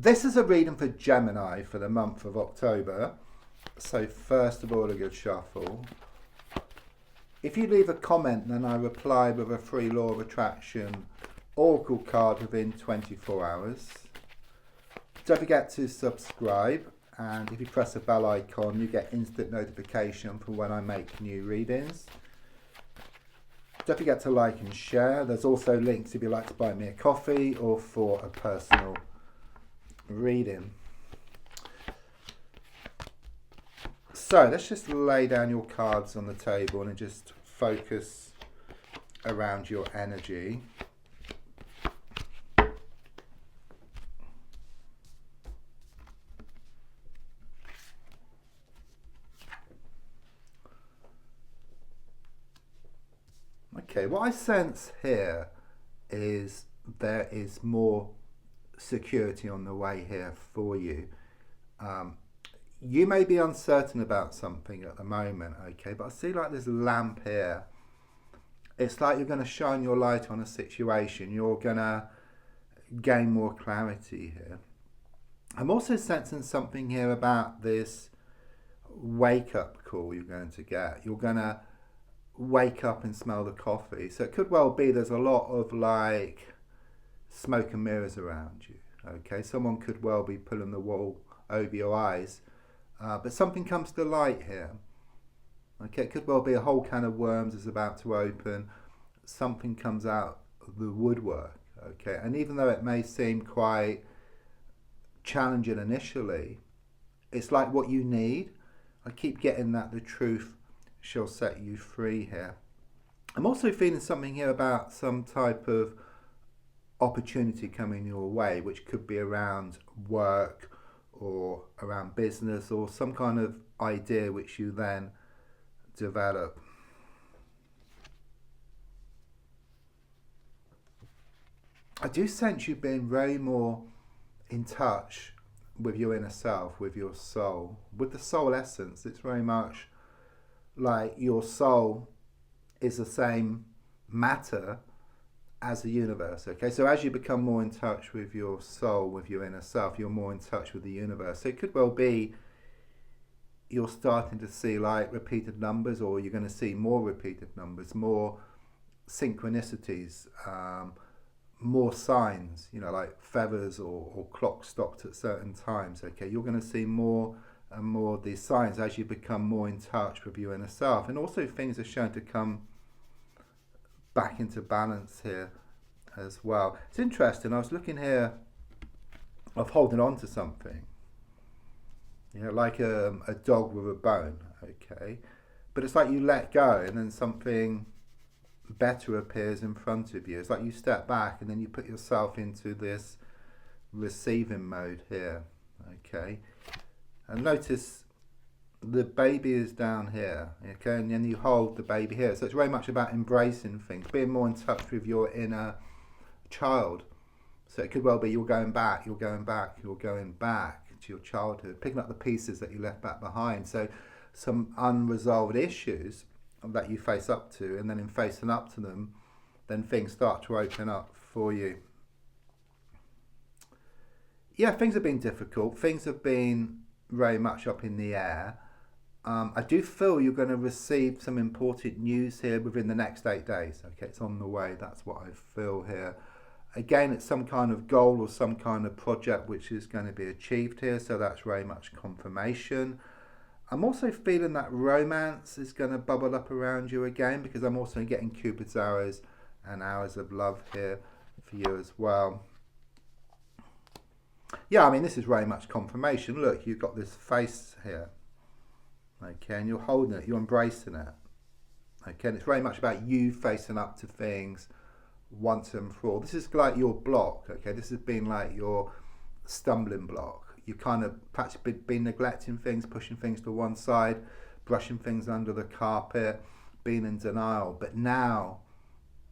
This is a reading for Gemini for the month of October. So first of all, a good shuffle. If you leave a comment, then I reply with a free Law of Attraction Oracle card within 24 hours. Don't forget to subscribe, and if you press the bell icon, you get instant notification for when I make new readings. Don't forget to like and share. There's also links if you'd like to buy me a coffee or for a personal reading. So let's just lay down your cards on the table and just focus around your energy. Okay, what I sense here is there is more security on the way here for you. You may be uncertain about something at the moment, okay, but I see like there's a lamp here. It's like you're going to shine your light on a situation. You're going to gain more clarity here. I'm also sensing something here about this wake-up call you're going to get. You're going to wake up and smell the coffee. So it could well be there's a lot of like smoke and mirrors around you, okay? Someone could well be pulling the wool over your eyes. But something comes to light here. Okay, it could well be a whole can of worms is about to open. Something comes out of the woodwork. Okay, and even though it may seem quite challenging initially, it's like what you need. I keep getting that the truth shall set you free here. I'm also feeling something here about some type of opportunity coming your way, which could be around work or around business or some kind of idea which you then develop. I do sense you being very more in touch with your inner self, with your soul, with the soul essence. It's very much like your soul is the same matter as the universe, okay? So as you become more in touch with your soul, with your inner self, you're more in touch with the universe. So it could well be you're starting to see like repeated numbers, or you're going to see more repeated numbers, more synchronicities, more signs, you know, like feathers or clocks stopped at certain times, okay? You're going to see more and more of these signs as you become more in touch with your inner self. And also things are shown to come back into balance here as well. It's interesting, I was looking here of holding on to something, you know, like a dog with a bone, okay, but it's like you let go and then something better appears in front of you. It's like you step back and then you put yourself into this receiving mode here, okay, and notice the baby is down here, okay, and then you hold the baby here. So it's very much about embracing things, being more in touch with your inner child. So it could well be you're going back to your childhood, picking up the pieces that you left back behind. So some unresolved issues that you face up to, and then in facing up to them, then things start to open up for you. Yeah, things have been difficult. Things have been very much up in the air. I do feel you're going to receive some important news here within the next 8 days. Okay, it's on the way. That's what I feel here. Again, it's some kind of goal or some kind of project which is going to be achieved here. So that's very much confirmation. I'm also feeling that romance is going to bubble up around you again, because I'm also getting Cupid's arrows and hours of love here for you as well. Yeah, I mean, this is very much confirmation. Look, you've got this face here. Okay, and you're holding it, you're embracing it. Okay, and it's very much about you facing up to things once and for all. This is like your block, okay? This has been like your stumbling block. You kind of perhaps been neglecting things, pushing things to one side, brushing things under the carpet, being in denial. But now,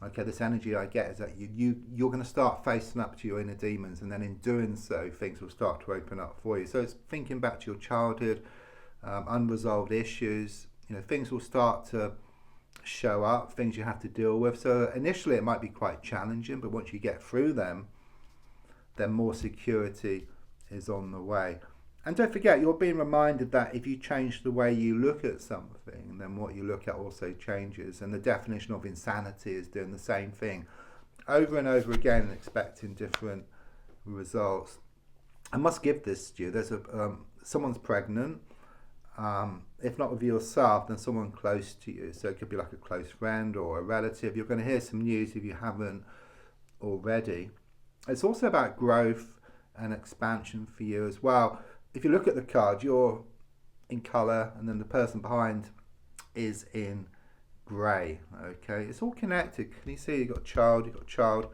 okay, this energy I get is that you're going to start facing up to your inner demons, and then in doing so, things will start to open up for you. So it's thinking back to your childhood, unresolved issues, you know, things will start to show up, things you have to deal with. So initially it might be quite challenging, but once you get through them, then more security is on the way. And don't forget, you're being reminded that if you change the way you look at something, then what you look at also changes. And the definition of insanity is doing the same thing over and over again and expecting different results. I must give this to you. There's someone's pregnant. If not with yourself, then someone close to you. So it could be like a close friend or a relative. You're going to hear some news if you haven't already. It's also about growth and expansion for you as well. If you look at the card, you're in colour, and then the person behind is in grey. Okay, it's all connected. Can you see? You've got child, child.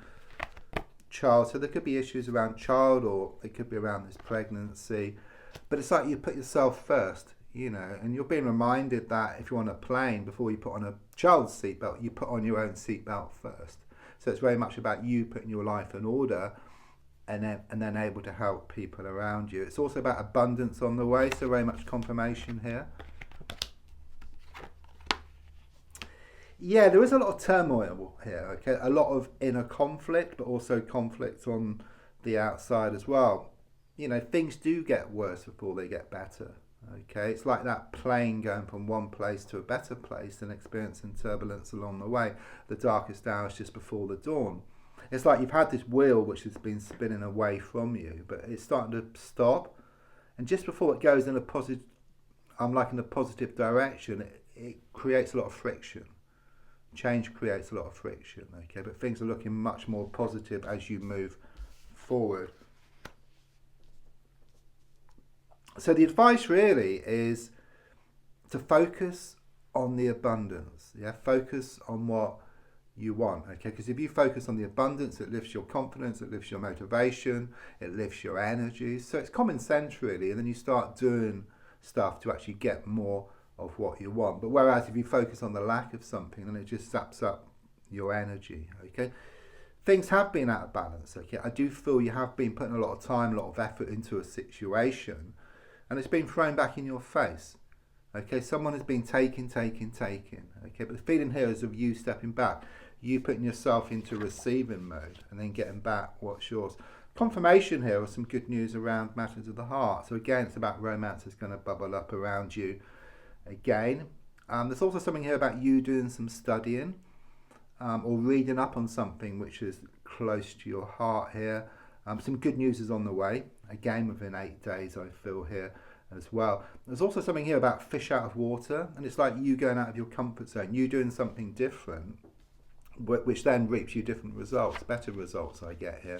So there could be issues around child, or it could be around this pregnancy. But it's like you put yourself first, you know, and you're being reminded that if you're on a plane, before you put on a child's seatbelt, you put on your own seatbelt first. So it's very much about you putting your life in order, and then able to help people around you. It's also about abundance on the way, so very much confirmation here. Yeah, there is a lot of turmoil here, okay? A lot of inner conflict, but also conflict on the outside as well. You know, things do get worse before they get better, okay? It's like that plane going from one place to a better place and experiencing turbulence along the way. The darkest hours just before the dawn. It's like you've had this wheel which has been spinning away from you, but it's starting to stop. And just before it goes in a positive, in a positive direction, it creates a lot of friction. Change creates a lot of friction, okay? But things are looking much more positive as you move forward. So the advice really is to focus on the abundance. Yeah, focus on what you want, okay? Because if you focus on the abundance, it lifts your confidence, it lifts your motivation, it lifts your energy. So it's common sense really, and then you start doing stuff to actually get more of what you want. But whereas if you focus on the lack of something, then it just saps up your energy, okay? Things have been out of balance, okay? I do feel you have been putting a lot of time, a lot of effort into a situation, and it's been thrown back in your face. Okay, someone has been taking. Okay, but the feeling here is of you stepping back, you putting yourself into receiving mode, and then getting back what's yours. Confirmation here of some good news around matters of the heart. So again, it's about romance that's going to bubble up around you again. There's also something here about you doing some studying or reading up on something which is close to your heart here. Some good news is on the way, again within 8 days I feel here as well. There's also something here about fish out of water, and it's like you going out of your comfort zone, you doing something different, which then reaps you different results, better results I get here.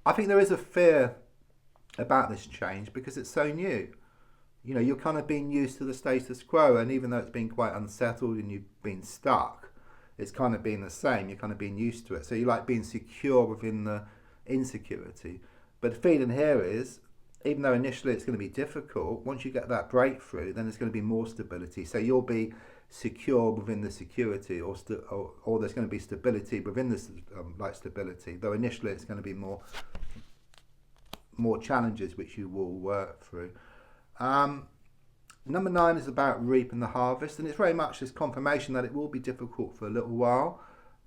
I think there is a fear about this change because it's so new. You know, you're kind of being used to the status quo, and even though it's been quite unsettled and you've been stuck, it's kind of been the same. You're kind of being used to it. So you like being secure within the insecurity. But the feeling here is, even though initially it's going to be difficult, once you get that breakthrough, then there's going to be more stability. So you'll be secure within the security, or there's going to be stability within this, stability. Though initially it's going to be more challenges which you will work through. Number 9 is about reaping the harvest, and it's very much this confirmation that it will be difficult for a little while.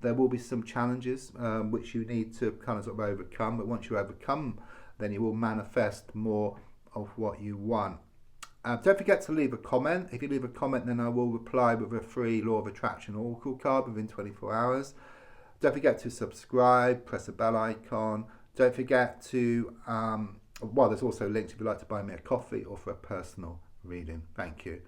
There will be some challenges which you need to kind of sort of overcome, but once you overcome, then you will manifest more of what you want. Don't forget to leave a comment. If you leave a comment, then I will reply with a free Law of Attraction Oracle card within 24 hours. Don't forget to subscribe, press the bell icon. Don't forget to, there's also links if you'd like to buy me a coffee or for a personal reading. Thank you.